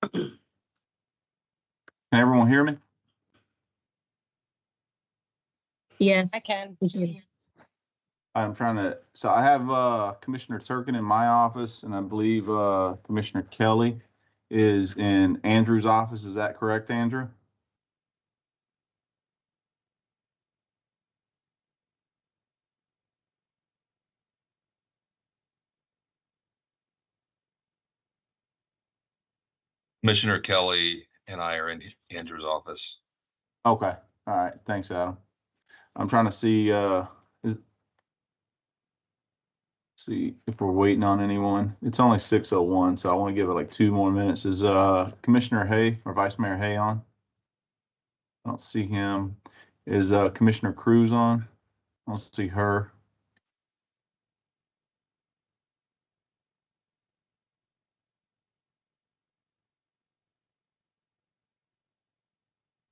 Can everyone hear me? Yes. I can. I'm trying to, so I have Commissioner Turkin in my office, and I believe Commissioner Kelly is in Andrew's office. Is that correct, Andrew? Commissioner Kelly and I are in Andrew's office. Okay. All right. Thanks, Adam. I'm trying to see see if we're waiting on anyone. It's only 6:01, so I want to give it like 2 more minutes. Is Commissioner Hay or Vice Mayor Hay on? I don't see him. Is Commissioner Cruz on? I don't see her.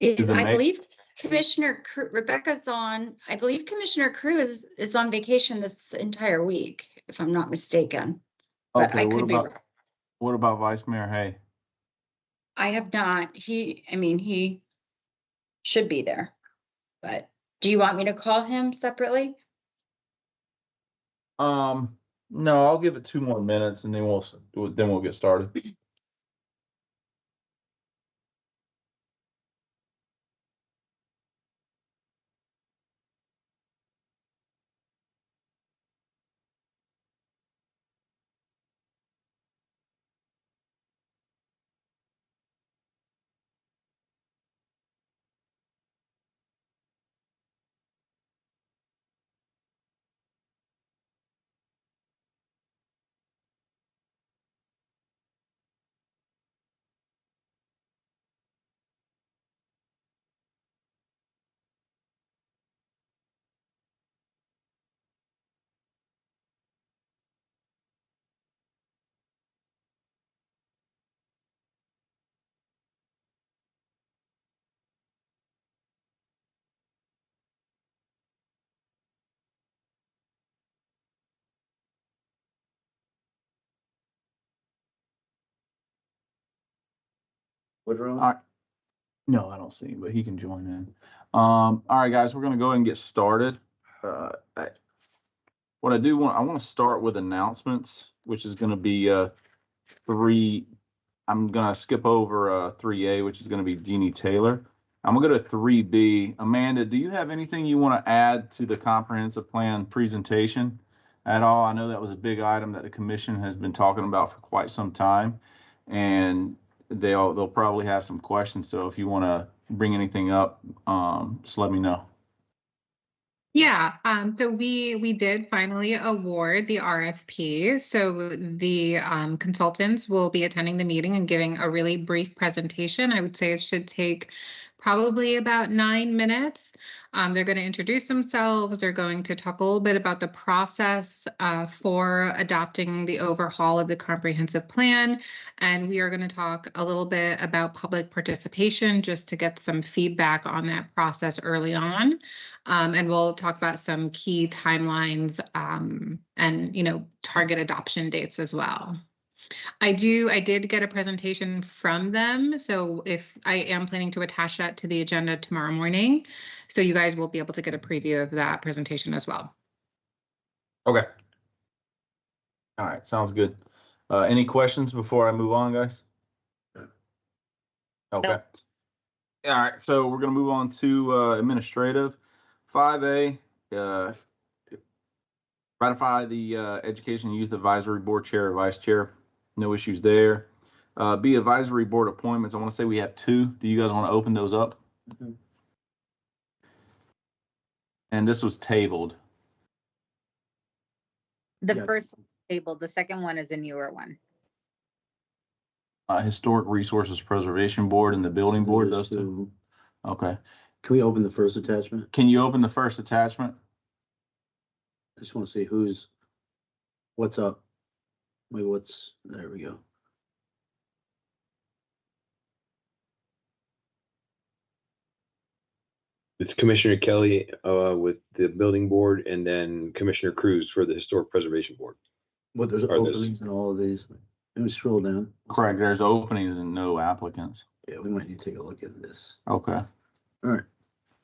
I believe Commissioner Rebecca's on. I believe Commissioner Cruz is on vacation this entire week, if I'm not mistaken. But Okay, I could be wrong. What about Vice Mayor Hay? I have not. He should be there. But do you want me to call him separately? No, I'll give it 2 more minutes and then we'll get started. Woodrow? All right. No, I don't see him, but he can join in. All right, guys, we're going to go ahead and get started. I want to start with announcements, which is going to be 3. I'm going to skip over 3A, which is going to be Jeannie Taylor. I'm going to go to 3B. Amanda, do you have anything you want to add to the comprehensive plan presentation at all? I know that was a big item that the commission has been talking about for quite some time, and they'll probably have some questions. So if you want to bring anything up, just let me know. Yeah, so we did finally award the RFP. So the consultants will be attending the meeting and giving a really brief presentation. I would say it should take probably about 9 minutes. They're going to introduce themselves. They're going to talk a little bit about the process for adopting the overhaul of the comprehensive plan. And we are going to talk a little bit about public participation just to get some feedback on that process early on. And we'll talk about some key timelines and, target adoption dates as well. I did get a presentation from them. So if I am planning to attach that to the agenda tomorrow morning, so you guys will be able to get a preview of that presentation as well. Okay. All right, sounds good. Any questions before I move on, guys? Okay. Nope. All right, so we're going to move on to administrative. 5A, ratify the Education and Youth Advisory Board Chair or Vice Chair. No issues there. B, advisory board appointments. I want to say we have 2. Do you guys want to open those up? Mm-hmm. And this was tabled. The first one tabled, the second one is a newer one. Historic Resources Preservation Board and the Building Board, those 2. Okay. Can we open the first attachment? Can you open the first attachment? I just want to see what's up. Wait, there we go. It's Commissioner Kelly with the Building Board, and then Commissioner Cruz for the Historic Preservation Board. There's openings in all of these. Can we scroll down? Correct, there's openings and no applicants. Yeah, we might need to take a look at this. Okay. All right.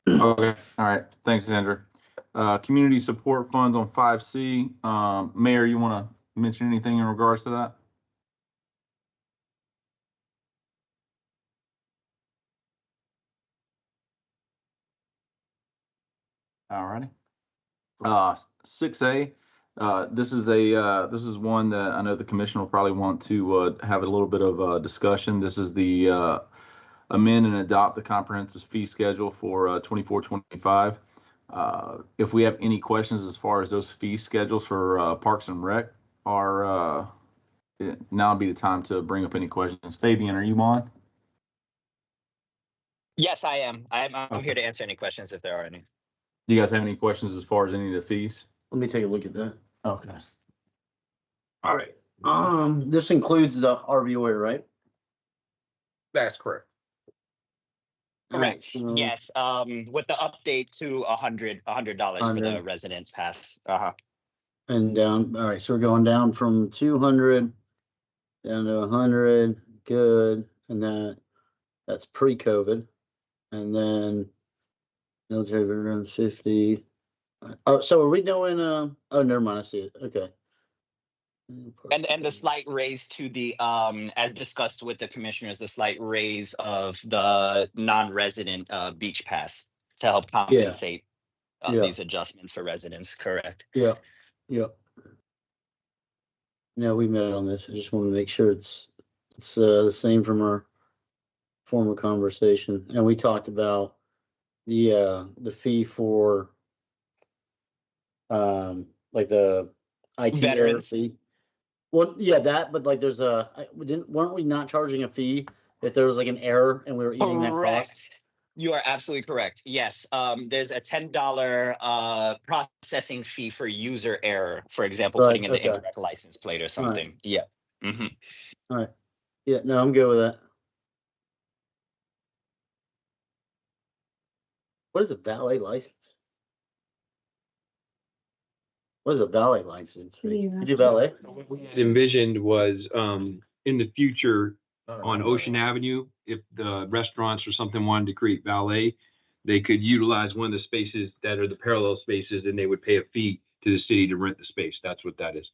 Okay, all right, thanks, Andrew. Community support funds on 5C. Mayor, you want to mention anything in regards to that? All righty. 6A, this is one that I know the commission will probably want to have a little bit of discussion. This is the amend and adopt the comprehensive fee schedule for 24-25. If we have any questions as far as those fee schedules for Parks and Rec, now would be the time to bring up any questions. Fabian, are you on? Yes, I am. I'm Okay. here to answer any questions if there are any. Do you guys have any questions as far as any of the fees? Let me take a look at that. Okay. All right. This includes the RV oil, right? That's correct. All right, Correct. so- Yes. With the update to $100 for the 100. residence pass. And down, all right, so we're going down from 200 down to 100, good, and that's pre-COVID. And then military veterans 50. Oh, so are we doing, oh, never mind, I see it, okay. And the slight raise to the as discussed with the commissioners, the slight raise of the non-resident beach pass to help compensate Yeah. these adjustments for residents. Correct. Yeah, yeah. Yeah, we met on this, I just want to make sure it's the same from our former conversation, and we talked about the fee for like the IT error Veterans. fee. Well, yeah, that, but like there's weren't we not charging a fee if there was like an error and we were eating that cost? Correct. You are absolutely correct. Yes. There's a $10 processing fee for user error, for example, Right, putting in the okay. incorrect license plate or something. Yeah. Mhm. All right. Yeah, no, I'm good with that. What is a valet license? What is a valet license? You do valet? What we had envisioned was, in the future, on Ocean Avenue, if the restaurants or something wanted to create valet, they could utilize one of the spaces that are the parallel spaces, and they would pay a fee to the city to rent the space. That's what that is.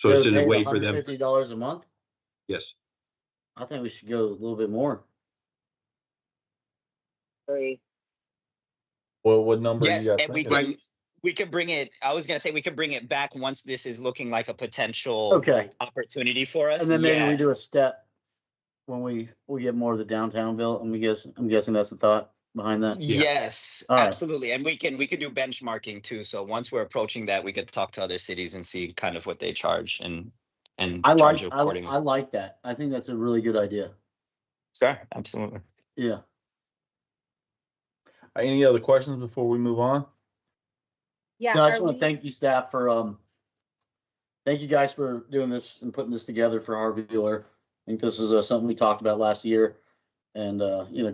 So it's in a way for them. $150 a month? Yes. I think we should go a little bit more. Well, what number Yes, you guys and thinking? we can bring it. I was gonna say we can bring it back once this is looking like a potential Okay, opportunity for us. and then maybe we Yes. do a step when we get more of the downtown bill, and I'm guessing that's the thought behind that. Yes, All right. absolutely. And we can do benchmarking too. So once we're approaching that, we could talk to other cities and see kind of what they charge and I charge like accordingly. I like that. I think that's a really good idea. Sure, absolutely. Yeah. Any other questions before we move on? Yeah, No, I just are want to we- thank you staff for thank you guys for doing this and putting this together for Harvey Wheeler. I think this is something we talked about last year, and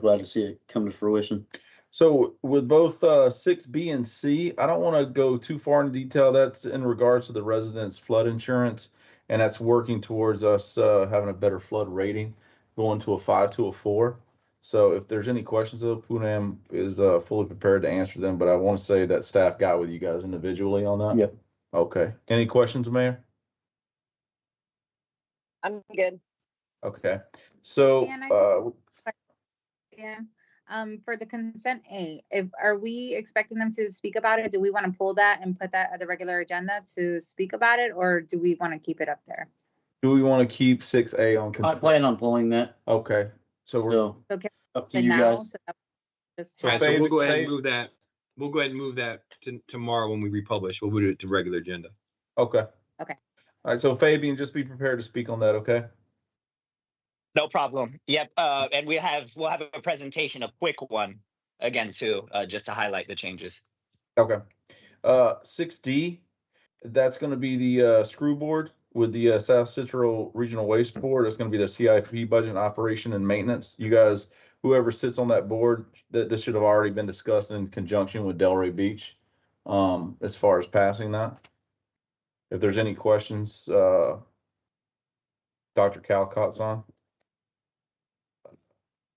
glad to see it come to fruition. So with both 6B and C, I don't want to go too far into detail. That's in regards to the residents' flood insurance, and that's working towards us having a better flood rating, going to a 5 to a 4. So if there's any questions, though, Poonam is fully prepared to answer them. But I want to say that staff got with you guys individually on that. Yep. Okay. Any questions, Mayor? I'm good. Okay. So And I for the consent A, are we expecting them to speak about it? Do we want to pull that and put that at the regular agenda to speak about it, or do we want to keep it up there? do we want to keep 6A on I consent? plan on pulling that. Okay. So we're So Okay. up to Then you now, guys. so that just So have- So we'll go ahead Fabi- and move that. We'll go ahead and move that to tomorrow when we republish. We'll move it to regular agenda. okay. Okay. All right. So Fabian, just be prepared to speak on that. Okay. No problem. Yep. And we'll have a presentation, a quick one again too, just to highlight the changes. Okay. 6D, that's going to be the screw board with the South Central Regional Waste Board. It's going to be the CIP budget, operation, and maintenance. You guys, whoever sits on that board, this should have already been discussed in conjunction with Delray Beach, as far as passing that. If there's any questions, Dr. Calcott's on.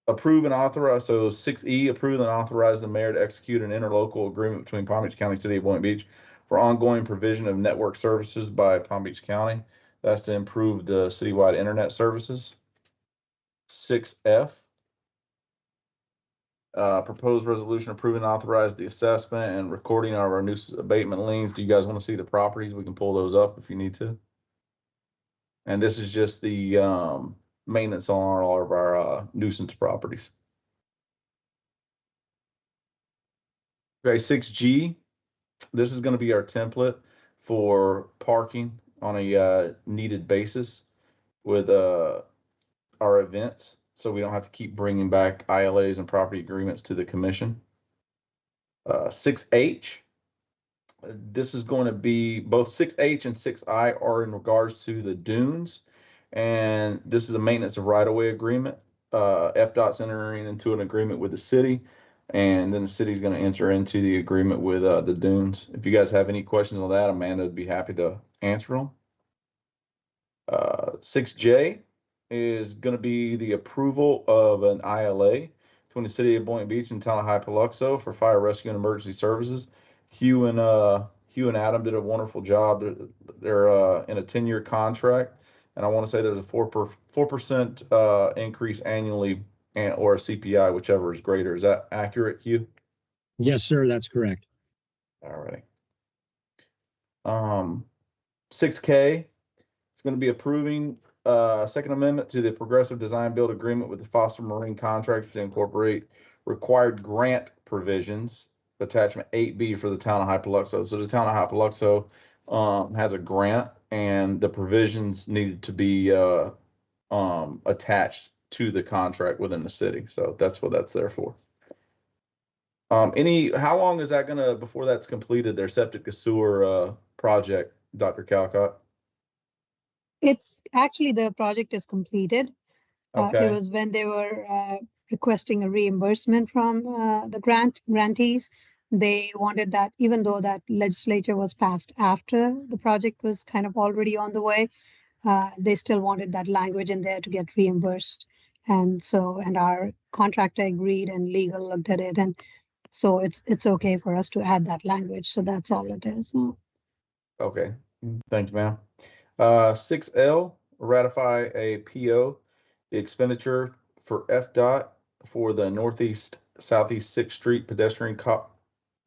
Approve and authorize, so 6E, approve and authorize the mayor to execute an interlocal agreement between Palm Beach County, City of Boynton Beach for ongoing provision of network services by Palm Beach County. That's to improve the citywide internet services. 6F, proposed resolution approving and authorize the assessment and recording of our nuisance abatement liens. Do you guys want to see the properties? We can pull those up if you need to. And this is just the maintenance on all of our nuisance properties. Okay, 6G, this is going to be our template for parking on a needed basis with our events, so we don't have to keep bringing back ILAs and property agreements to the commission. 6H, this is going to be both 6H and 6I are in regards to the dunes, and this is a maintenance of right-of-way agreement. FDOT's entering into an agreement with the city, and then the city's going to enter into the agreement with the dunes. If you guys have any questions on that, Amanda would be happy to answer them. 6J is going to be the approval of an ILA between the city of Boynton Beach and town of Hypaluxo for fire rescue and emergency services. Hugh and Adam did a wonderful job. They're in a 10-year contract, and I want to say there's a 4% increase annually, or a CPI, whichever is greater. Is that accurate, Hugh? Yes, sir, that's correct. All right. 6K is going to be approving Second Amendment to the Progressive Design Build Agreement with the Foster Marine Contractor to incorporate required grant provisions, attachment 8B for the town of Hypaluxo. So the town of Hypaluxo has a grant, and the provisions needed to be attached to the contract within the city. So that's what that's there for. How long is that gonna, before that's completed, their septic and sewer project, Dr. Calcott? It's actually, the project is completed. Okay. It was when they were requesting a reimbursement from the grantees. They wanted that, even though that legislature was passed after the project was kind of already on the way, they still wanted that language in there to get reimbursed. And our contractor agreed, and legal looked at it, and so it's okay for us to add that language. So that's all it is now. Okay, thank you, ma'am. 6L, ratify a PO, the expenditure for FDOT for the Northeast Southeast 6th Street pedestrian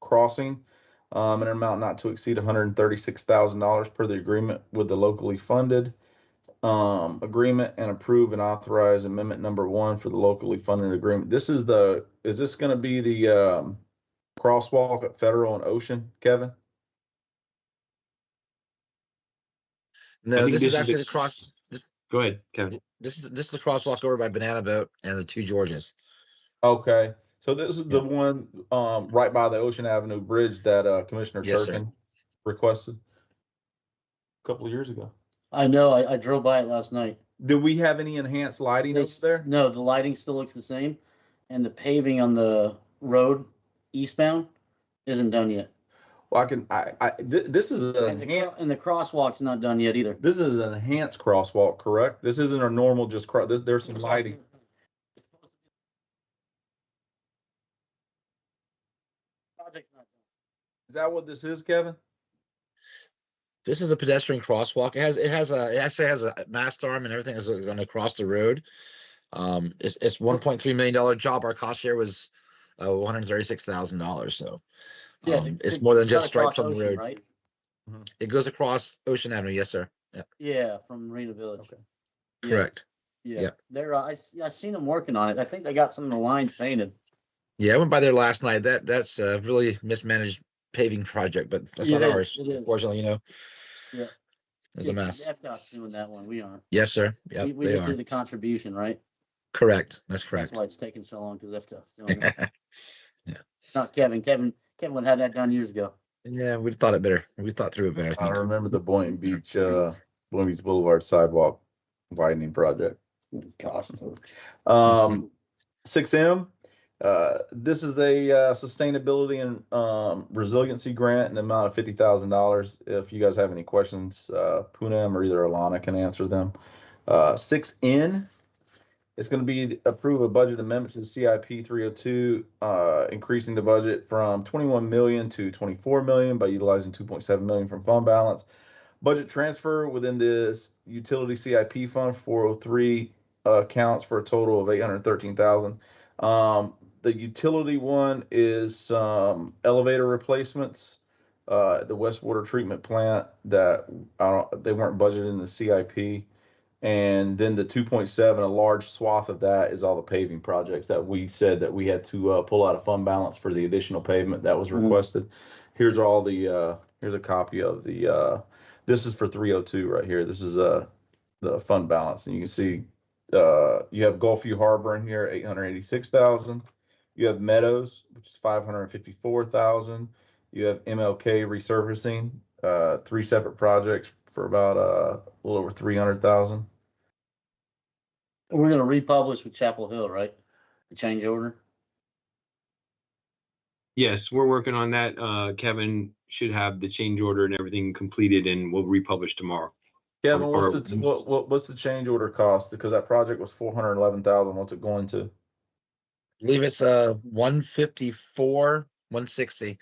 crossing, an amount not to exceed $136,000 per the agreement with the locally funded agreement, and approve and authorize amendment number 1 for the locally funded agreement. This is is this going to be the crosswalk at Federal and Ocean, Kevin? No, this is actually the cross. Go ahead, Kevin. This is the crosswalk over by Banana Boat and the 2 Georges. Okay, so this is the one right by the Ocean Avenue Bridge that Commissioner Turkin requested a couple of years ago. I know, I drove by it last night. Do we have any enhanced lighting over there? No, the lighting still looks the same, and the paving on the road eastbound isn't done yet. Well, this is And the crosswalk's not done yet either. This is an enhanced crosswalk, correct? This isn't a normal just there's some lighting. Is that what this is, Kevin? This is a pedestrian crosswalk. It actually has a mast arm and everything is going to cross the road. It's $1.3 million job. Our cost share was $136,000. So it's more than just stripes on the road. Right? Mm-hmm. It goes across Ocean Avenue. Yes, sir. Yeah. Yeah, from Marina Village. Okay. Correct. Yeah. Yeah. They're I seen them working on it. I think they got some of the lines painted. Yeah, I went by there last night. That's a really mismanaged paving project, but that's not ours. Unfortunately, Yeah. It's a mess. FDOT's doing that one. We aren't. Yes, sir. Yeah, we just did the contribution, right? Correct. That's correct. That's why it's taking so long, because FDOT's doing it. Yeah. Not Kevin. Kevin would have had that done years ago. Yeah, we thought it better. We thought through it better. I I think. remember the Boynton Beach Boulevard sidewalk widening project. Gosh. 6M. This is a sustainability and resiliency grant in the amount of $50,000. If you guys have any questions, Poonam or either Alana can answer them. 6N is going to be approve a budget amendment to the CIP 302, increasing the budget from 21 million to 24 million by utilizing 2.7 million from fund balance. Budget transfer within this utility CIP fund 403 accounts for a total of 813,000. The utility one is some elevator replacements. The wastewater treatment plant that they weren't budgeted in the CIP. And then the 2.7, a large swath of that is all the paving projects that we said that we had to pull out of fund balance for the additional pavement that was requested. Here's all the, here's a copy of the, this is for 302 right here. This is the fund balance. And you can see you have Gulfview Harbor in here, 886,000. You have Meadows, which is 554,000. You have MLK resurfacing, 3 separate projects for about a little over 300,000. We're gonna republish with Chapel Hill, right? The change order. Yes, we're working on that. Kevin should have the change order and everything completed, and we'll republish tomorrow. Kevin, what's the change order cost? Because that project was 411,000. What's it going to? I believe it's 154, 160.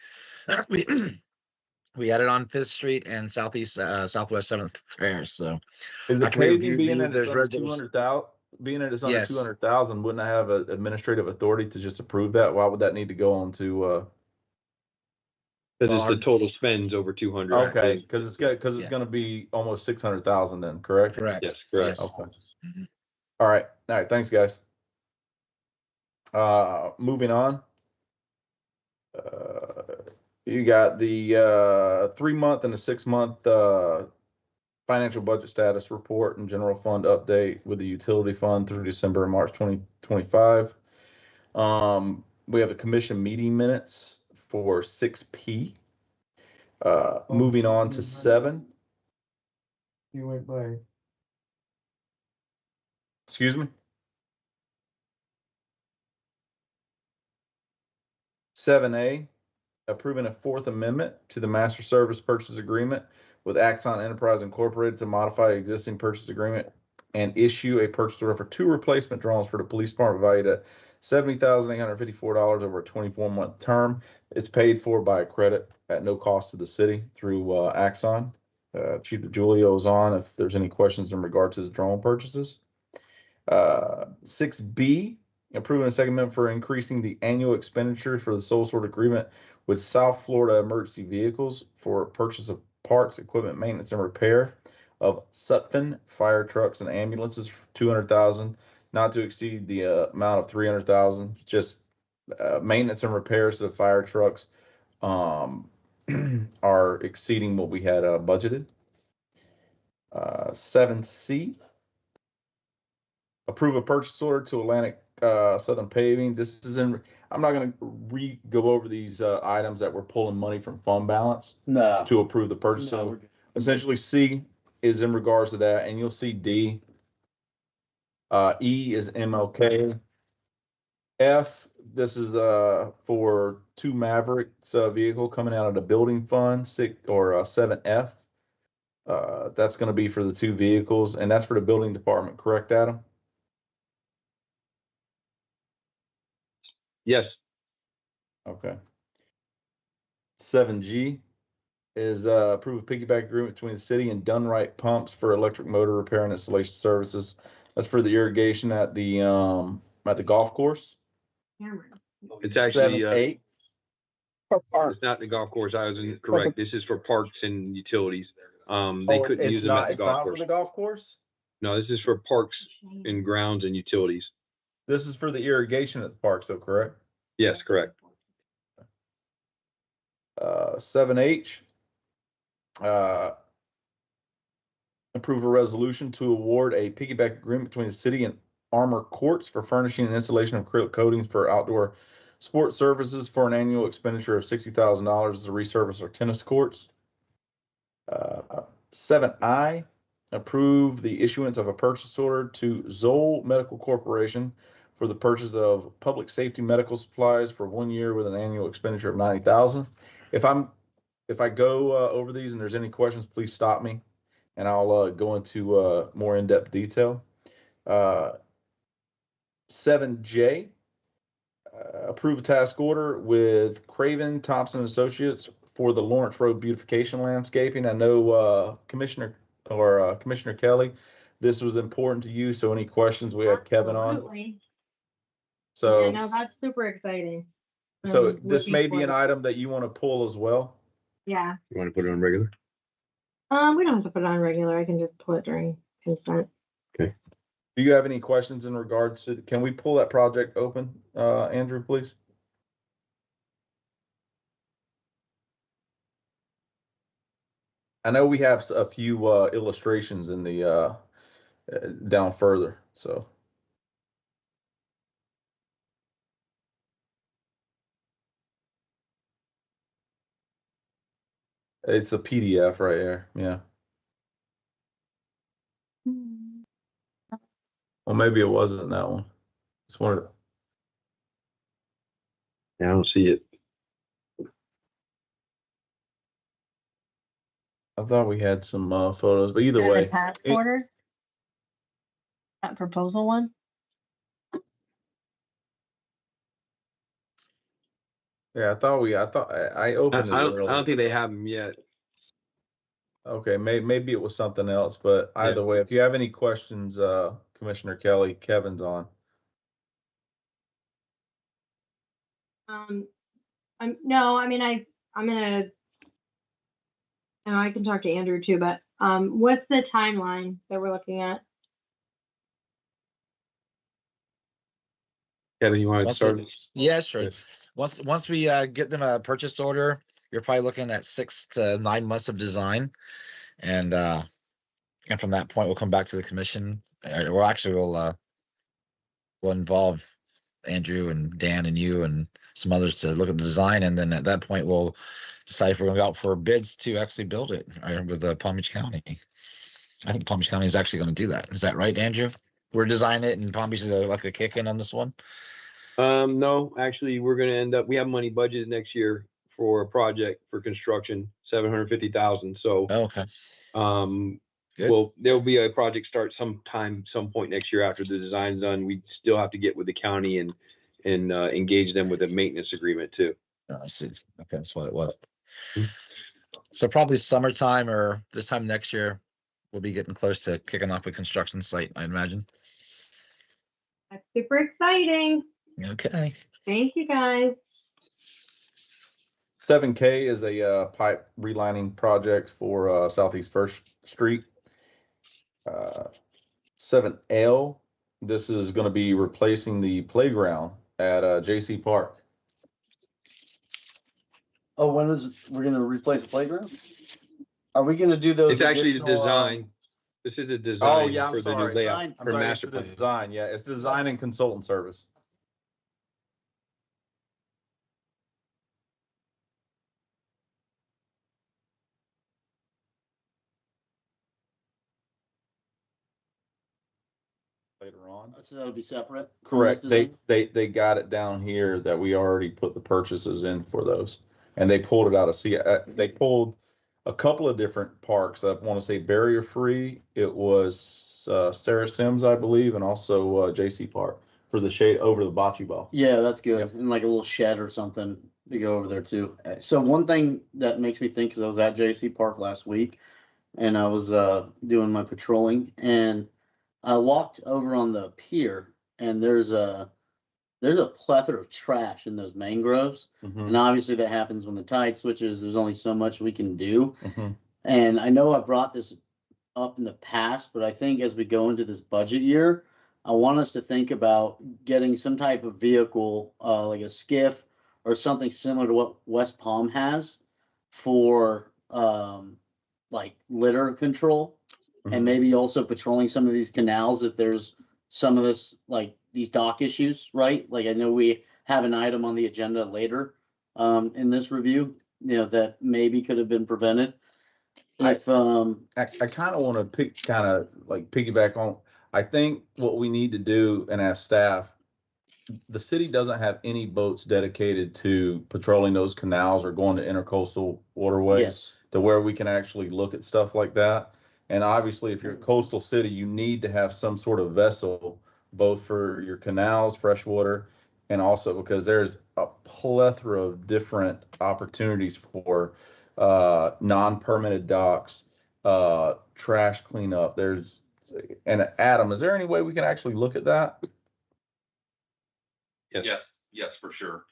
We had it on 5th Street and Southwest 7th Fair. So Is the after we paving reviewed being these, at there's under res- 200,000? Being at it's under Yes. 200,000, wouldn't I have an administrative authority to just approve that? Why would that need to go on to? Because Well, it's the total spends over 200. Okay, because it's going to be almost 600,000 then, correct? Correct. Yes, correct. Yes. Okay. All right. Thanks, guys. Moving on. You got the 3-month and the 6-month financial budget status report and general fund update with the utility fund through December and March 2025. We have the commission meeting minutes for 6P. Moving on to 7. You went by. Excuse me. 7A, approving a 4th amendment to the master service purchase agreement with Axon Enterprise Incorporated to modify existing purchase agreement and issue a purchase order for 2 replacement drones for the police department valued at $70,854 over a 24-month term. It's paid for by a credit at no cost to the city through Axon. Chief DeJulio is on if there's any questions in regard to the drone purchases. 6B, approving a second amendment for increasing the annual expenditure for the sole source agreement with South Florida Emergency Vehicles for purchase of parts, equipment, maintenance, and repair of Sutphen fire trucks and ambulances for $200,000, not to exceed the amount of $300,000. Just maintenance and repairs to the fire trucks are exceeding what we had budgeted. 7C, approve a purchase order to Atlantic Southern Paving. This is in. I'm not going to go over these items that we're pulling money from fund balance to approve the purchase. So essentially, C is in regards to that, and you'll see D. E is MLK. F, this is for 2 Mavericks vehicle coming out of the building fund, 7F. That's going to be for the 2 vehicles, and that's for the building department, correct, Adam? Yes. Okay. 7G is approve a piggyback agreement between the city and Dunright Pumps for electric motor repair and installation services. That's for the irrigation at the golf course. It's actually 7-8. For parks. it's not the golf course. I was incorrect. This is for parks and utilities. They couldn't use them at the It's golf not course. for the golf course. No, this is for parks and grounds and utilities. This is for the irrigation at the park, so correct? Yes, correct. 7H, approve a resolution to award a piggyback agreement between the city and Armor Courts for furnishing and installation of acrylic coatings for outdoor sport services for an annual expenditure of $60,000 to resurface our tennis courts. 7I, approve the issuance of a purchase order to Zoll Medical Corporation for the purchase of public safety medical supplies for 1 year with an annual expenditure of $90,000. If I go over these and there's any questions, please stop me. and I'll go into more in-depth detail. 7J, approve a task order with Craven Thompson Associates for the Lawrence Road beautification landscaping. I know Commissioner Kelly, this was important to you. So any questions? We have Kevin on. Absolutely. So Yeah, no, that's super exciting. So I'm this looking may be an forward- item that you want to pull as well. Yeah. You want to put it on regular? We don't have to put it on regular. I can just pull it during consent. Okay. Do you have any questions in regards to, can we pull that project open, Andrew, please? I know we have a few illustrations in the down further, so. It's a PDF right here, yeah. Well, maybe it wasn't that one. It's one of Yeah, I don't see it. I thought we had some photos, but either And way. the task order? That proposal one? Yeah, I thought I opened it I don't earlier. think they have them yet. Okay, maybe it was something else, but either Yeah. way, if you have any questions, Commissioner Kelly, Kevin's on. No, I mean, I'm gonna, and I can talk to Andrew too, but, what's the timeline that we're looking at? Kevin, you want to Once start? Yeah, sure. Once we get them a purchase order, you're probably looking at 6 to 9 months of design, and from that point we'll come back to the commission. We'll involve Andrew and Dan and you and some others to look at the design, and then at that point we'll decide if we're going to go out for bids to actually build it with Palm Beach County. I think Palm Beach County is actually going to do that. Is that right, Andrew? We're designing it, and Palm Beach is like a kick in on this one. No, actually, we're going to end up. We have money budgeted next year for a project for construction, $750,000. So, okay. Good. Well, there'll be a project start some point next year after the design's done. We still have to get with the county and engage them with a maintenance agreement too. Oh, I see. Okay, that's what it was. So probably summertime or this time next year, we'll be getting close to kicking off a construction site, I imagine. That's super exciting. Okay. Thank you, guys. 7K is a pipe relining project for Southeast First Street. 7L, this is going to be replacing the playground at JC Park. Oh, we're going to replace the playground? Are we going to do those? It's actually the design. This is a design for the new layout for master plan. Design, yeah, it's design and consultant service. Later on. So that'll be separate? Correct. They got it down here that we already put the purchases in for those. And they pulled it out of they pulled a couple of different parks. I want to say Barrier Free. It was Sarah Sims, I believe, and also JC Park for the shade over the bocce ball. Yeah, that's good. And like a little shed or something to go over there too. So one thing that makes me think, because I was at JC Park last week and I was doing my patrolling, and I walked over on the pier, and there's a plethora of trash in those mangroves. And obviously that happens when the tide switches. There's only so much we can do. And I know I brought this up in the past, but I think as we go into this budget year, I want us to think about getting some type of vehicle, like a skiff or something similar to what West Palm has for like litter control. And maybe also patrolling some of these canals if there's some of this, like these dock issues, right? Like I know we have an item on the agenda later in this review, that maybe could have been prevented. If I kind of want to piggyback on, I think what we need to do and ask staff, the city doesn't have any boats dedicated to patrolling those canals or going to intercoastal waterways to where we can actually look at stuff like that. And obviously, if you're a coastal city, you need to have some sort of vessel, both for your canals, freshwater, and also because there's a plethora of different opportunities for non-permitted docks, trash cleanup. And Adam, is there any way we can actually look at that? Yes, for sure.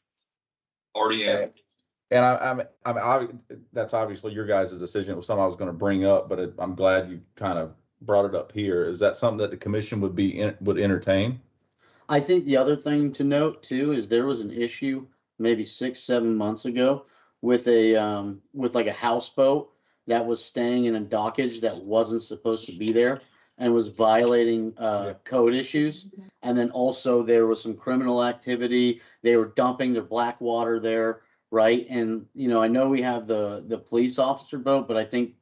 Already am. And that's obviously your guys' decision. It was something I was going to bring up, but I'm glad you kind of brought it up here. Is that something that the commission would entertain? I think the other thing to note too is there was an issue maybe 6-7 months ago with like a houseboat that was staying in a dockage that wasn't supposed to be there and was violating code issues. And then also there was some criminal activity. They were dumping their black water there, right? And I know we have the police officer boat, but I think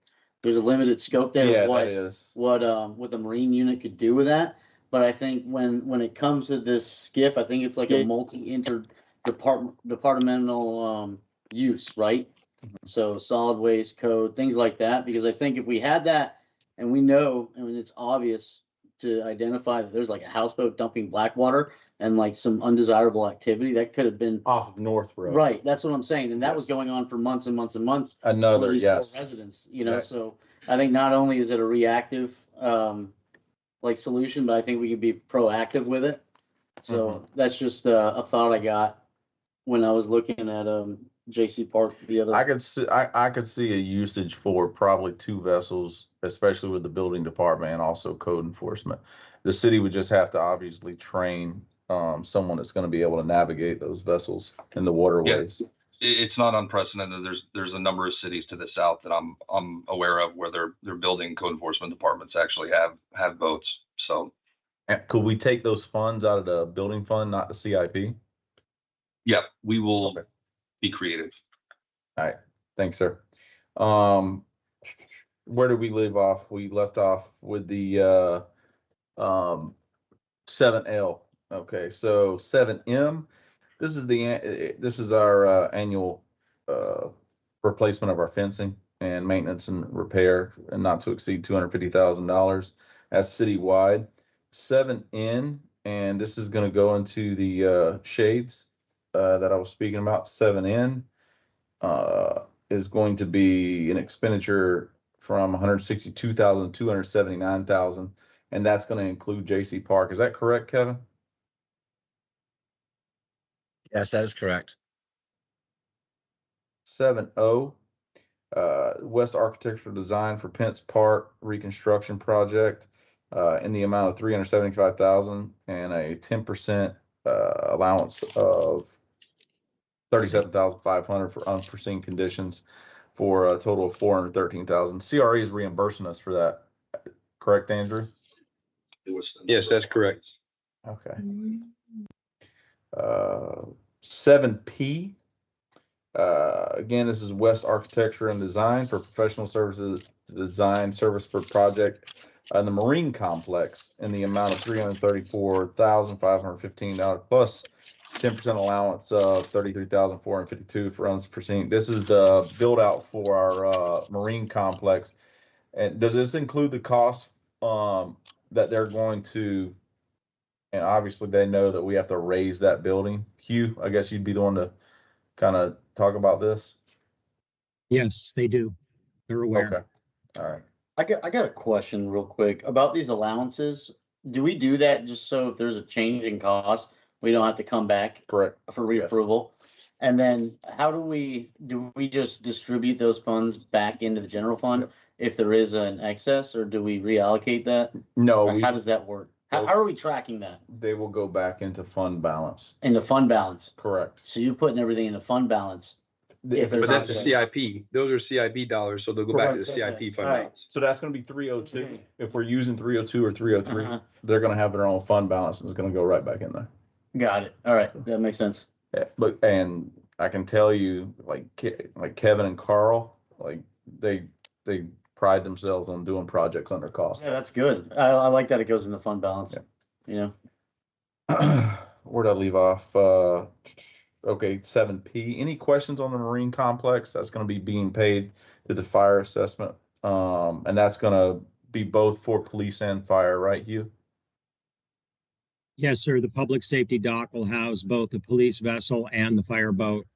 there's a limited scope there. Yeah, of that is. what the Marine unit could do with that. But I think when it comes to this skiff, I think it's like a departmental use, right? So solid waste code, things like that. Because I think if we had that, and we know, I mean, it's obvious to identify that there's like a houseboat dumping black water and like some undesirable activity that could have been off of North Road. Right, that's what I'm saying, and that was going on for months and months and months. Another, for these yes. poor residents, Right. So I think not only is it a reactive like solution, but I think we can be proactive with it. So that's just a thought I got when I was looking at JC Park the other. I could see a usage for probably 2 vessels, especially with the building department and also code enforcement. The city would just have to obviously train someone that's going to be able to navigate those vessels in the waterways. It's not unprecedented. There's a number of cities to the south that I'm aware of where their building code enforcement departments actually have boats. So could we take those funds out of the building fund, not the CIP? Yeah, we will be creative. All right, thanks, sir. Where did we leave off? We left off with the 7L. Okay, so 7M. This is our annual replacement of our fencing and maintenance and repair, and not to exceed $250,000. That's citywide. 7N, and this is going to go into the shades that I was speaking about. 7N is going to be an expenditure from $162,000 to $279,000, and that's going to include JC Park. Is that correct, Kevin? Yes, that is correct. 7O, West Architectural Design for Pence Park Reconstruction Project in the amount of $375,000 and a 10% allowance of $37,500 for unforeseen conditions for a total of $413,000. CRE is reimbursing us for that. Correct, Andrew? Yes, that's correct. Okay. 7P. Again, this is West Architecture and Design for professional services, design service for project in the Marine Complex in the amount of $334,515 plus 10% allowance of $33,452 for unforeseen. This is the build out for our Marine Complex. And does this include the cost that they're going to? And obviously, they know that we have to raise that building. Hugh, I guess you'd be the one to kind of talk about this. Yes, they do. They're aware. Okay. All right. I got a question real quick about these allowances. Do we do that just so if there's a change in cost, we don't have to come back Correct. for reapproval? Yes. And then how do we just distribute those funds back into the general fund if there is an excess, or do we reallocate that? No. How does that work? How are we tracking that? They will go back into fund balance. Into fund balance. Correct. So you're putting everything into fund balance. But that's a CIP. Those are CIP dollars, so they'll go back to the CIP fund balance. So that's going to be 302. If we're using 302 or 303, they're going to have their own fund balance, and it's going to go right back in there. Got it. All right, that makes sense. Yeah, and I can tell you, like Kevin and Carl, like they pride themselves on doing projects under cost. Yeah, that's good. I like that it goes in the fund balance. Yeah. Where'd I leave off? Okay, 7P. Any questions on the Marine Complex? That's going to be being paid to the fire assessment, and that's going to be both for police and fire, right, Hugh? Yes, sir. The public safety dock will house both the police vessel and the fireboat.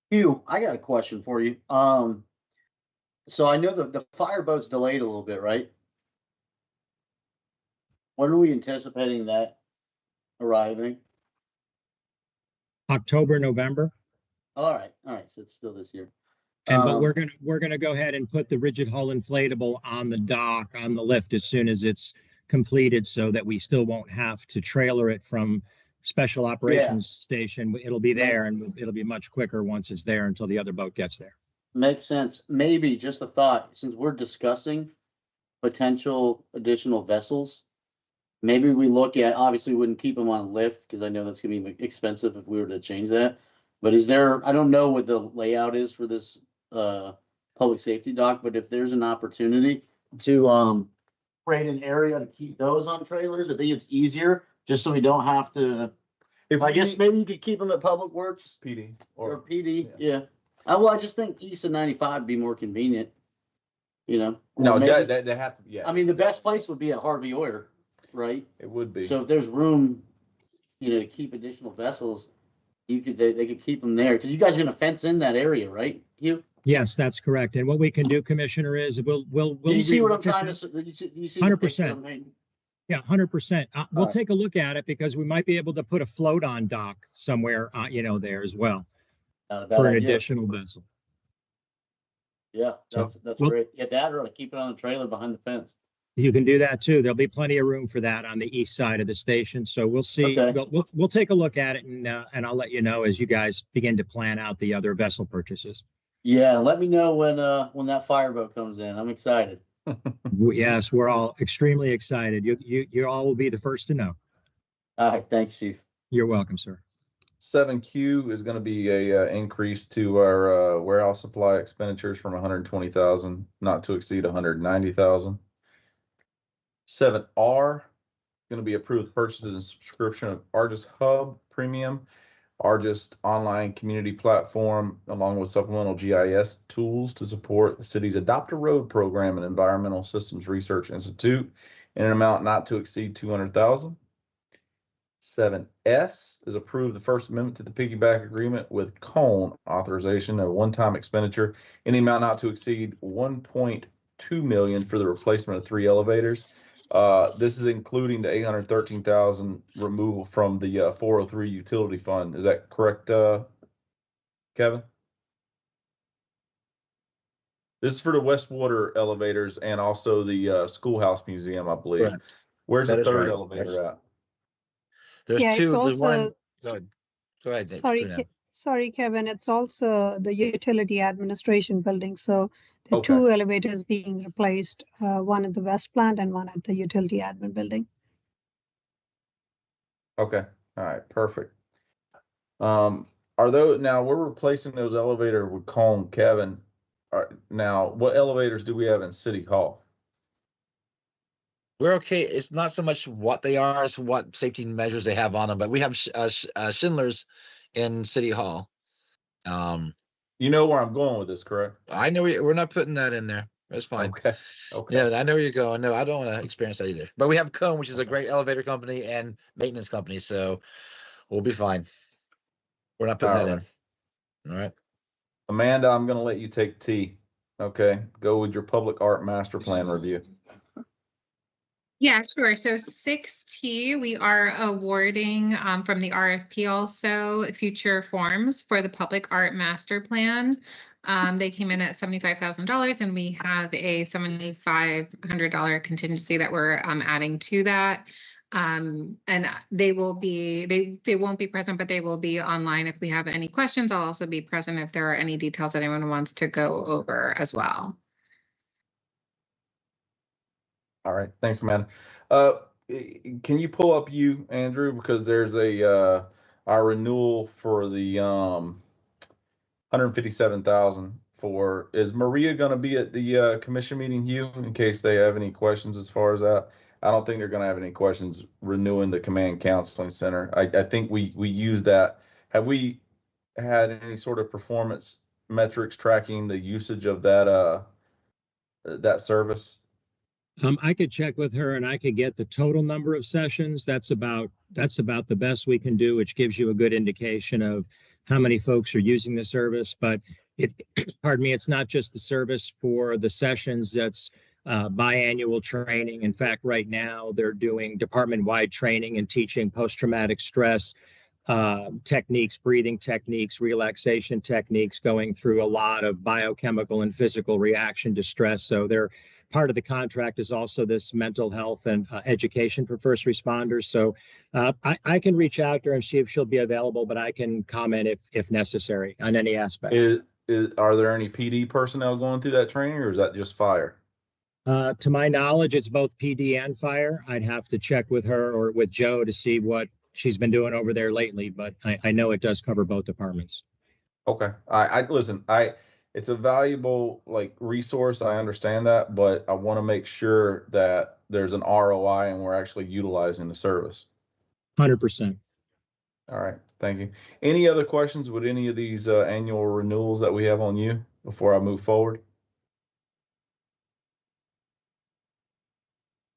Hugh, I got a question for you. So I know the fireboat's delayed a little bit, right? When are we anticipating that arriving? October, November. All right, so it's still this year. And but we're gonna go ahead and put the rigid hull inflatable on the dock, on the lift as soon as it's completed, so that we still won't have to trailer it from special operations station. It'll be there, and it'll be much quicker once it's there until the other boat gets there. Makes sense. Maybe just a thought, since we're discussing potential additional vessels, maybe we look at, obviously we wouldn't keep them on a lift because I know that's gonna be expensive if we were to change that. But is there, I don't know what the layout is for this public safety dock, but if there's an opportunity to create an area to keep those on trailers, I think it's easier, just so we don't have to. I guess maybe you could keep them at Public Works. PD or PD, yeah. Well, I just think east of 95 would be more convenient, you know? No, Maybe- that have to, yeah. I mean, the best place would be at Harvey Oyer, right? It would be. So if there's room, you know, to keep additional vessels, they could keep them there, because you guys are gonna fence in that area, right, Hugh? Yes, that's correct. And what we can do, Commissioner, is we'll. Do you see what I'm trying to, you see? 100%. Yeah, 100%. We'll right. take a look at it because we might be able to put a float on dock somewhere, there as well Not a bad for an idea. additional vessel. Yeah, So, that's we'll- great. Yeah, that or keep it on the trailer behind the fence. You can do that too. There'll be plenty of room for that on the east side of the station. So we'll see. Okay. We'll take a look at it and I'll let you know as you guys begin to plan out the other vessel purchases. Yeah, let me know when that fireboat comes in. I'm excited. Yes, we're all extremely excited. You all will be the first to know. All right, thanks, Chief. You're welcome, sir. 7Q is going to be a increase to our warehouse supply expenditures from 120,000 not to exceed 190,000. 7R going to be approved purchases and subscription of Argus Hub Premium, Argus online community platform, along with supplemental GIS tools to support the city's Adopt a Road program and Environmental Systems Research Institute in an amount not to exceed 200,000. 7S is approved the First Amendment to the piggyback agreement with Cone authorization of one-time expenditure in the amount not to exceed 1.2 million for the replacement of 3 elevators. This is including the 813,000 removal from the 403 utility fund. Is that correct, Kevin? This is for the Westwater elevators and also the schoolhouse museum, I believe. Correct. Where's That the is third right. elevator Yes. at? There's Yeah, two, it's there's one, also, go ahead. Dave, sorry, Trina. sorry, Kevin, it's also the utility administration building. So the Okay. 2 elevators being replaced, one at the West Plant and one at the utility admin building. Okay, all right, perfect. Are those, now we're replacing those elevators with Cone, Kevin. Now, what elevators do we have in City Hall? We're okay. It's not so much what they are as what safety measures they have on them, but we have Schindler's in City Hall. You know where I'm going with this, correct? I know we're not putting that in there. That's fine. Okay, okay. Yeah, I know where you're going. No, I don't want to experience that either. But we have Cone, which is a great elevator company and maintenance company, so we'll be fine. We're not putting that in. All right. Amanda, I'm gonna let you take T. Okay, go with your public art master plan review. Yeah, sure. So 6T, we are awarding from the RFP also future forms for the public art master plan. They came in at $75,000 and we have a $7,500 contingency that we're adding to that. And they won't be present, but they will be online. If we have any questions, I'll also be present if there are any details that anyone wants to go over as well. All right, thanks, Amanda. Can you pull up Andrew, because there's our renewal for the 157,000 for, is Maria going to be at the commission meeting, Hugh, in case they have any questions as far as that? I don't think they're going to have any questions renewing the command counseling center. I think we use that. Have we had any sort of performance metrics tracking the usage of that that service? I could check with her and I could get the total number of sessions. That's about the best we can do, which gives you a good indication of how many folks are using the service. But pardon me, it's not just the service for the sessions. That's biannual training. In fact, right now they're doing department-wide training and teaching post-traumatic stress techniques, breathing techniques, relaxation techniques, going through a lot of biochemical and physical reaction to stress. So they're part of the contract is also this mental health and education for first responders. So I can reach out to her and see if she'll be available, but I can comment if necessary on any aspect. Are there any PD personnel going through that training, or is that just fire? To my knowledge, it's both PD and fire. I'd have to check with her or with Joe to see what she's been doing over there lately, but I know it does cover both departments. Okay. Listen, it's a valuable resource. I understand that, but I want to make sure that there's an ROI and we're actually utilizing the service. 100%. All right. Thank you. Any other questions with any of these annual renewals that we have on you before I move forward?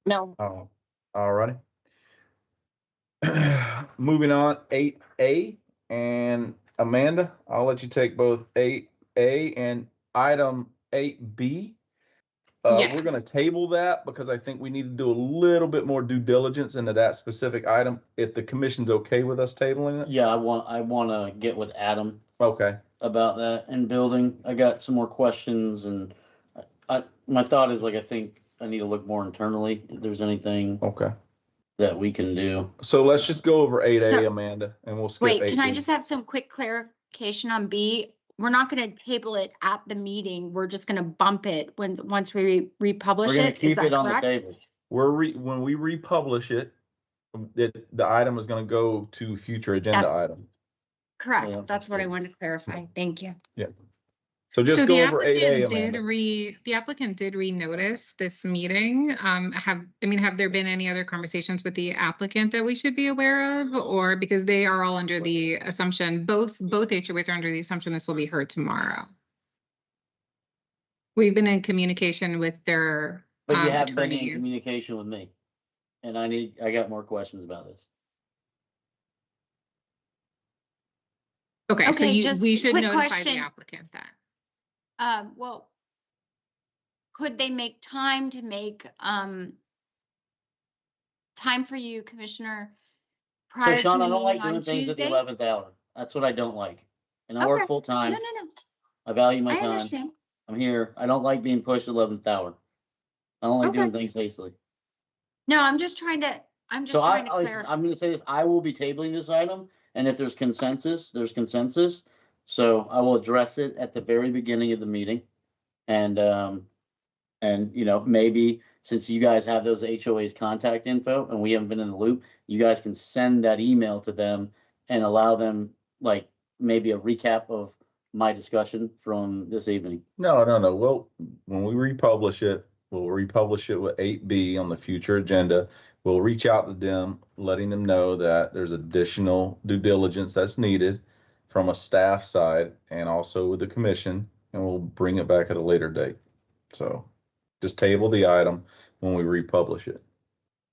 No. All righty. Moving on, 8A, and Amanda, I'll let you take both 8A and item 8B. We're going to table that because I think we need to do a little bit more due diligence into that specific item. If the commission's okay with us tabling it? Yeah, I want to get with Adam. Okay. About that and building. I got some more questions, and my thought is I think I need to look more internally if there's anything. Okay. That we can do. So let's just go over 8A, Amanda, and we'll skip 8B. Wait, can I just have some quick clarification on B? We're not going to table it at the meeting. We're just going to bump it once we republish it. We're going to keep it on the table. When we republish it, the item is going to go to future agenda item. Correct. Yeah, that's what I wanted to clarify. Thank you. Yeah. So just go over 8A, Amanda. The applicant did renotice this meeting. Have there been any other conversations with the applicant that we should be aware of, or because they are all under the assumption, both HOAs are under the assumption this will be heard tomorrow? We've been in communication with their But you haven't attorneys. been in communication with me, and I got more questions about this. Okay, so we should notify question. the applicant then. Well, could they make time to make time for you, Commissioner, prior So, Sean, to I the don't like meeting on doing things at the Tuesday? 11th hour. That's what I don't like. And I work full time. No. I value my I time. understand. I'm here. I don't like being pushed 11th hour. I don't like doing things hastily. No, I'm just trying to clarify. I'm going to say this. I will be tabling this item, and if there's consensus, there's consensus. So I will address it at the very beginning of the meeting, and maybe since you guys have those HOA's contact info and we haven't been in the loop, you guys can send that email to them and allow them maybe a recap of my discussion from this evening. No. Well, when we republish it, we'll republish it with 8B on the future agenda. We'll reach out to them, letting them know that there's additional due diligence that's needed from a staff side and also with the commission, and we'll bring it back at a later date. So just table the item when we republish it.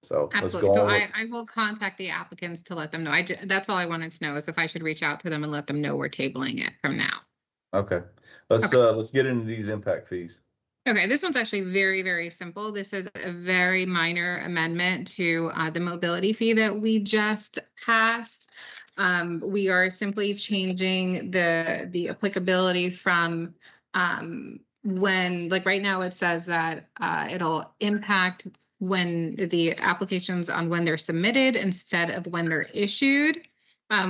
So absolutely. Let's go so on. I will contact the applicants to let them know. That's all I wanted to know is if I should reach out to them and let them know we're tabling it from now. Okay. Let's get into these impact fees. Okay, this one's actually very, very simple. This is a very minor amendment to the mobility fee that we just passed. We are simply changing the applicability from when, right now it says that it'll impact when the applications on when they're submitted instead of when they're issued.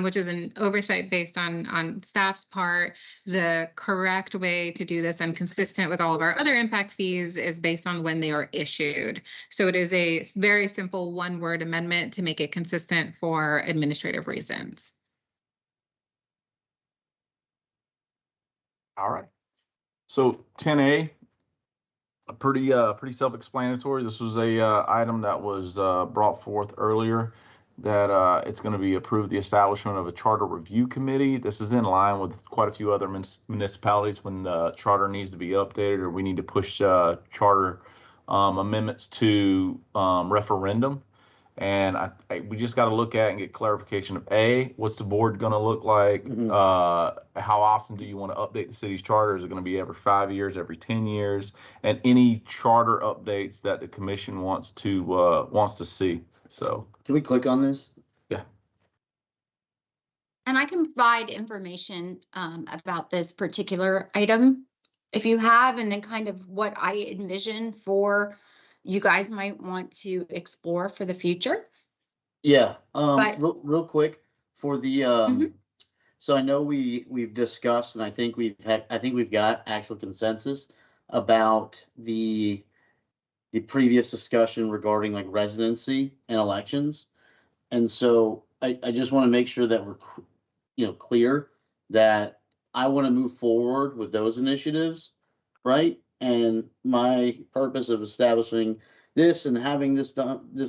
Which is an oversight based on staff's part. The correct way to do this and consistent with all of our other impact fees is based on when they are issued. So it is a very simple one-word amendment to make it consistent for administrative reasons. All right. So 10A, pretty self-explanatory. This was a item that was brought forth earlier that it's going to be approved the establishment of a charter review committee. This is in line with quite a few other municipalities when the charter needs to be updated or we need to push charter amendments to referendum. And we just got to look at and get clarification of A, what's the board going to look like? How often do you want to update the city's charter? Is it going to be every 5 years, every 10 years? And any charter updates that the commission wants to see. So Can we click on this? yeah. And I can provide information about this particular item if you have, and then kind of what I envision for you guys might want to explore for the future. Yeah, But- real quick for the, so I know we've discussed, and I think we've got actual consensus about the previous discussion regarding like residency and elections. And so I just want to make sure that we're, clear that I want to move forward with those initiatives, right? And my purpose of establishing this and having this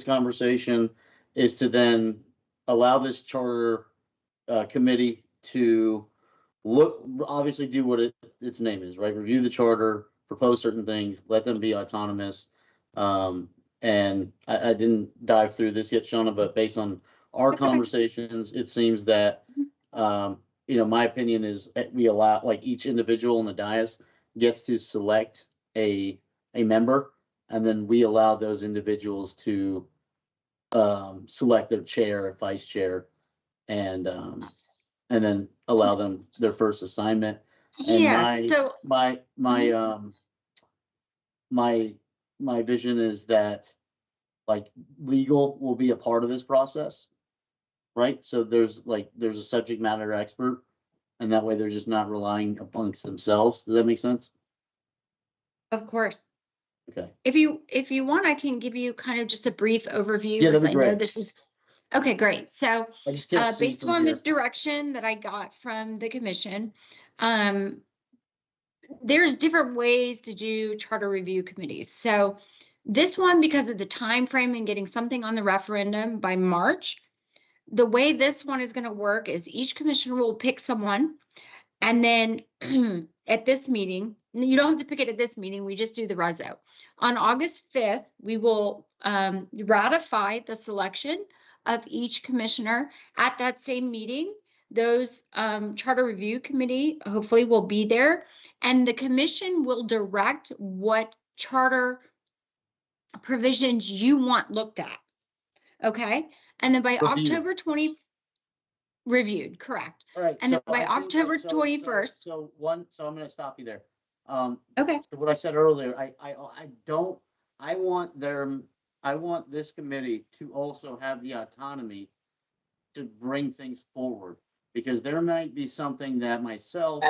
conversation is to then allow this charter committee to obviously do what its name is, right? Review the charter, propose certain things, let them be autonomous. And I didn't dive through this yet, Shauna, but based on our conversations, it seems that, my opinion is we allow, like, each individual on the dais gets to select a member, and then we allow those individuals to select their chair, vice chair, and then allow them their first assignment. And Yeah, so my vision is that, like, legal will be a part of this process, right? So there's a subject matter expert, and that way they're just not relying amongst themselves. Does that make sense? of course. Okay. If you want, I can give you kind of just a brief overview. Yeah, that'd because be I know great. this is, okay, great. So I just can't see based from on the here. direction that I got from the commission, there's different ways to do charter review committees. So this one, because of the time frame and getting something on the referendum by March, the way this one is going to work is each commissioner will pick someone, and then at this meeting, you don't have to pick it at this meeting, we just do the reso. On August 5th, we will ratify the selection of each commissioner. At that same meeting, those charter review committee hopefully will be there, and the commission will direct what charter provisions you want looked at. Okay, and then by Reviewed. October 20 reviewed, correct. All right. And then so by I think October that- 21st. So I'm going to stop you there. Okay. So what I said earlier, I want this committee to also have the autonomy to bring things forward, because there might be something that myself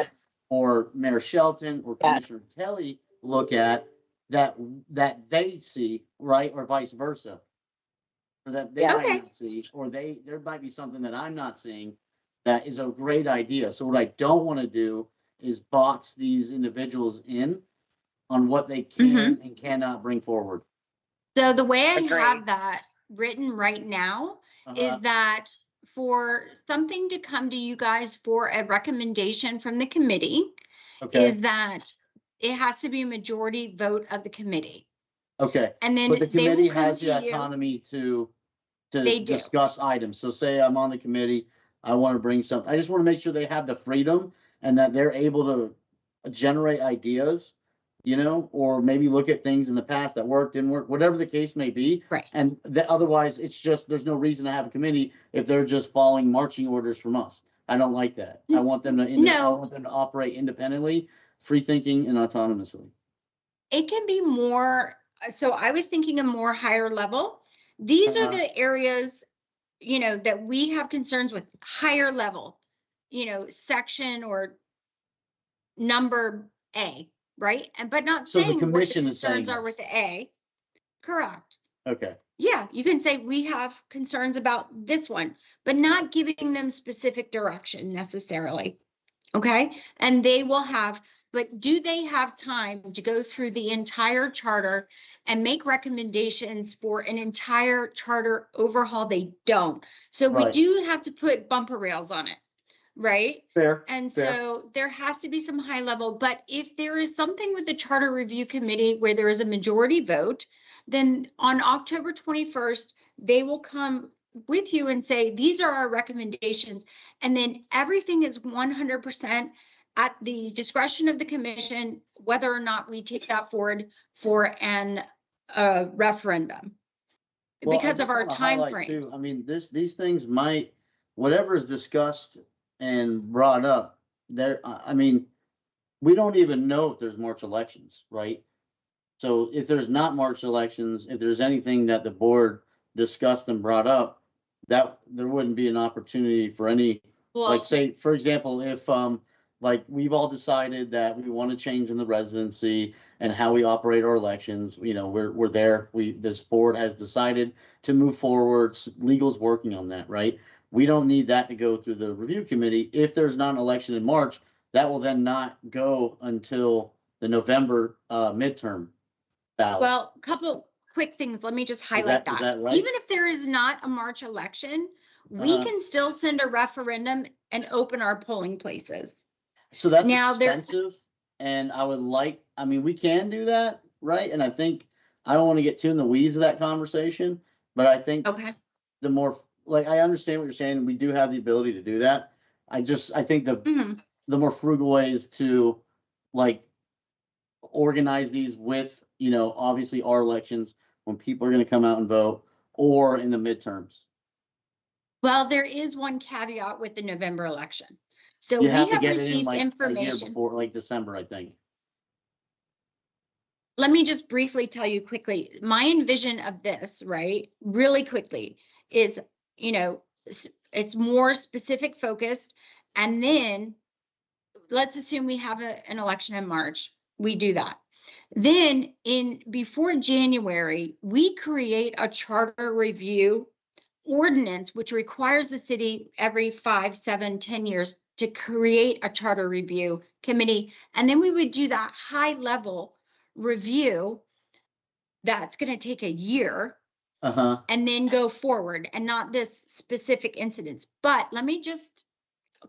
or Mayor Shelton or Commissioner Kelly look at that they see, right, or vice versa, or that they might not see, or there might be something that I'm not seeing that is a great idea. So what I don't want to do is box these individuals in on what they can and cannot bring forward. So the way I have that written right now is Uh-huh. that for something to come to you guys for a recommendation from the committee, Okay. is that it has to be a majority vote of the committee. Okay. And then But the they will committee come has to the you. autonomy to They do. discuss items. So say I'm on the committee, I want to bring something. I just want to make sure they have the freedom and that they're able to generate ideas, or maybe look at things in the past that worked, didn't work, whatever the case may be. Right. And otherwise, it's just, there's no reason to have a committee if they're just following marching orders from us. I don't like that. I want them to, I want them to operate independently, free thinking, and autonomously. It can be more, so I was thinking a more higher level. These are the areas, that we have concerns with, higher level, section or number A, right? But not So the saying what the commission is saying concerns are this. with the A. Correct. Okay. Yeah, you can say we have concerns about this one, but not giving them specific direction necessarily. Okay, and they will have but do they have time to go through the entire charter and make recommendations for an entire charter overhaul? They don't. So we Right. do have to put bumper rails on it, right? Fair. And fair. so there has to be some high level, but if there is something with the Charter Review Committee where there is a majority vote, then on October 21st, they will come with you and say, these are our recommendations. And then everything is 100% at the discretion of the commission, whether or not we take that forward for an referendum. Well, I Because of just our wanna time highlight too, frames. I mean, these things might, whatever is discussed and brought up there, I mean, we don't even know if there's March elections, right? So if there's not March elections, if there's anything that the board discussed and brought up, that there wouldn't be an opportunity for any, Well, like, say, for example, if, like, we've all decided that we want to change in the residency and how we operate our elections, you know, we're there. This board has decided to move forward. Legal's working on that, right? We don't need that to go through the review committee. If there's not an election in March, that will then not go until the November midterm ballot. well, a couple quick things. Let me just highlight Is that right? Even if there is not a March election, we Uh-huh. can still send a referendum and open our polling places. So that's Now, expensive, and I mean, we can do that, right? And I think, I don't want to get too in the weeds of that conversation, but I think Okay. the more, like, I understand what you're saying, and we do have the ability to do that. I think Mhm. the more frugal way is to, like, organize these with, you know, obviously our elections, when people are gonna come out and vote, or in the midterms. Well, there is one caveat with the November election. So You we have to have get it in received like a year information. before, like December, I think. Let me just briefly tell you quickly, my envision of this, right, really quickly, is, you know, it's more specific focused. And then let's assume we have an election in March. We do that. Then before January, we create a charter review ordinance, which requires the city every 5, 7, 10 years to create a charter review committee. And then we would do that high level review. That's going to take a year. Uh-huh. And then go forward, and not this specific incidents. But let me just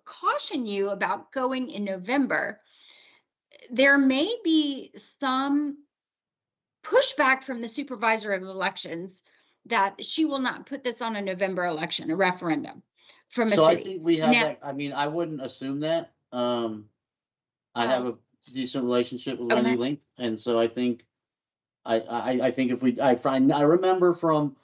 caution you about going in November. There may be some pushback from the supervisor of elections that she will not put this on a November election, a referendum from a So I city. think we have Now- that, I mean, I wouldn't assume that. I Oh. have a decent relationship with Okay. Wendy Link, and so I think, I think if I remember from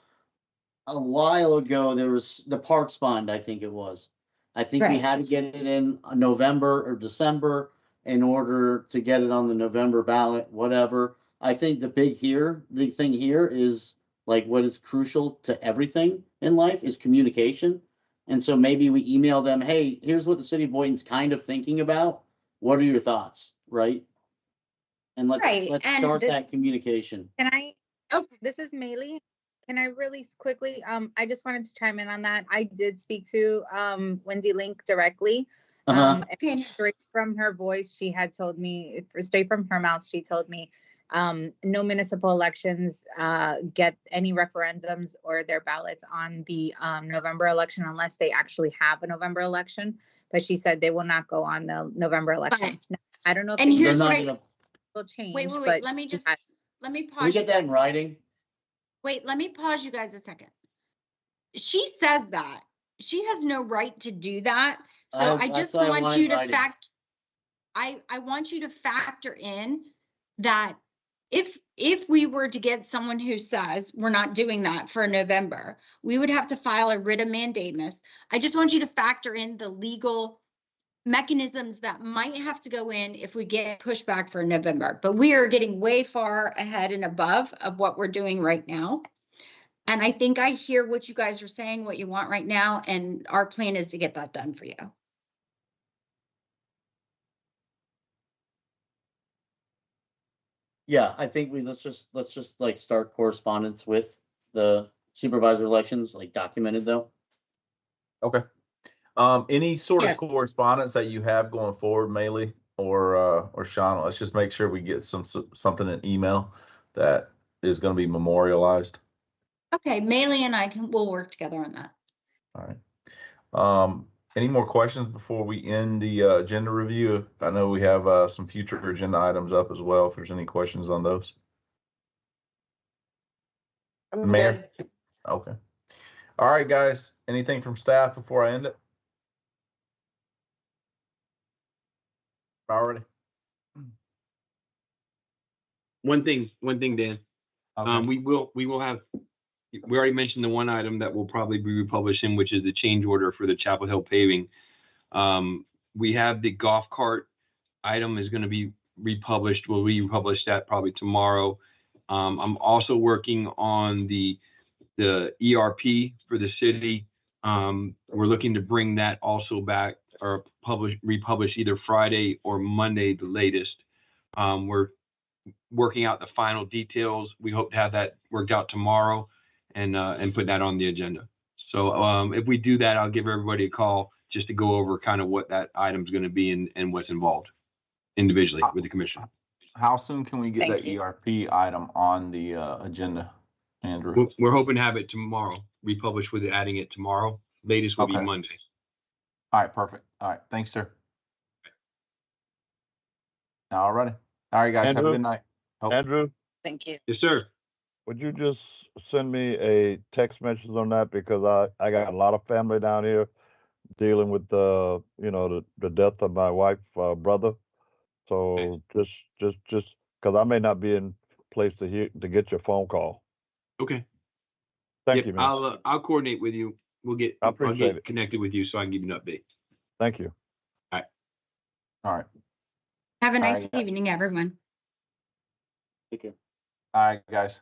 a while ago, there was the Parks Bond, I think it was. I think we Right. had to get it in November or December in order to get it on the November ballot, whatever. I think the thing here is, like, what is crucial to everything in life is communication. And so maybe we email them, hey, here's what the city of Boynton's kind of thinking about. What are your thoughts, right? And let's Right, and start this- that communication. Can I, Okay. this is Maylee. Can I really quickly, I just wanted to chime in on that. I did speak to Wendy Link directly. Uh-huh. And straight from her voice, she had told me, straight from her mouth, she told me, no municipal elections get any referendums or their ballots on the November election unless they actually have a November election. But she said they will not go on the November election. Now, I don't know if And the here's They're what not I, gonna, will change. wait, but let me she just, had- let me pause. can we get you that in guys. writing? Wait, let me pause you guys a second. She said that. She has no right to do that. So I That's just why I want wanted you to writing. I want you to factor in that if we were to get someone who says we're not doing that for November, we would have to file a writ of mandamus. I just want you to factor in the legal mechanisms that might have to go in if we get pushback for November. But we are getting way far ahead and above of what we're doing right now. And I think I hear what you guys are saying, what you want right now, and our plan is to get that done for you. Yeah, I think let's just like start correspondence with the supervisor elections, like documented though. Okay. Any sort Yeah. of correspondence that you have going forward, Maylee, or Sean, let's just make sure we get something in email that is going to be memorialized. Okay, Maylee and we'll work together on that. All right. Any more questions before we end the agenda review? I know we have some future agenda items up as well. If there's any questions on those. I'm Mayor? good. Okay. All right, guys. Anything from staff before I end it? Already? One thing, Dan. Okay. We will have, we already mentioned the one item that will probably be republishing, which is the change order for the Chapel Hill paving. We have the golf cart item is going to be republished. We'll republish that probably tomorrow. I'm also working on the ERP for the city. We're looking to bring that also back or republish either Friday or Monday, the latest. We're working out the final details. We hope to have that worked out tomorrow and put that on the agenda. So if we do that, I'll give everybody a call just to go over kind of what that item's going to be and what's involved individually with the commission. How soon can we get Thank that you. ERP item on the agenda, Andrew? We're hoping to have it tomorrow, republish with adding it tomorrow. Latest will be Okay. Monday. All right, perfect. All right, thanks, sir. All righty. All right, guys, have a Andrew? good night. Oh, Andrew, Thank you. Yes, sir. would you just send me a text message on that? Because I got a lot of family down here dealing with the death of my wife's brother. So just because I may not be in place to get your phone call. Okay. Thank Yep, you, man. I'll coordinate with you. I I'll appreciate get it. connected with you so I can give you an update. Thank you. all right. Have a All nice right, yeah. evening, everyone. Take care. All right, guys.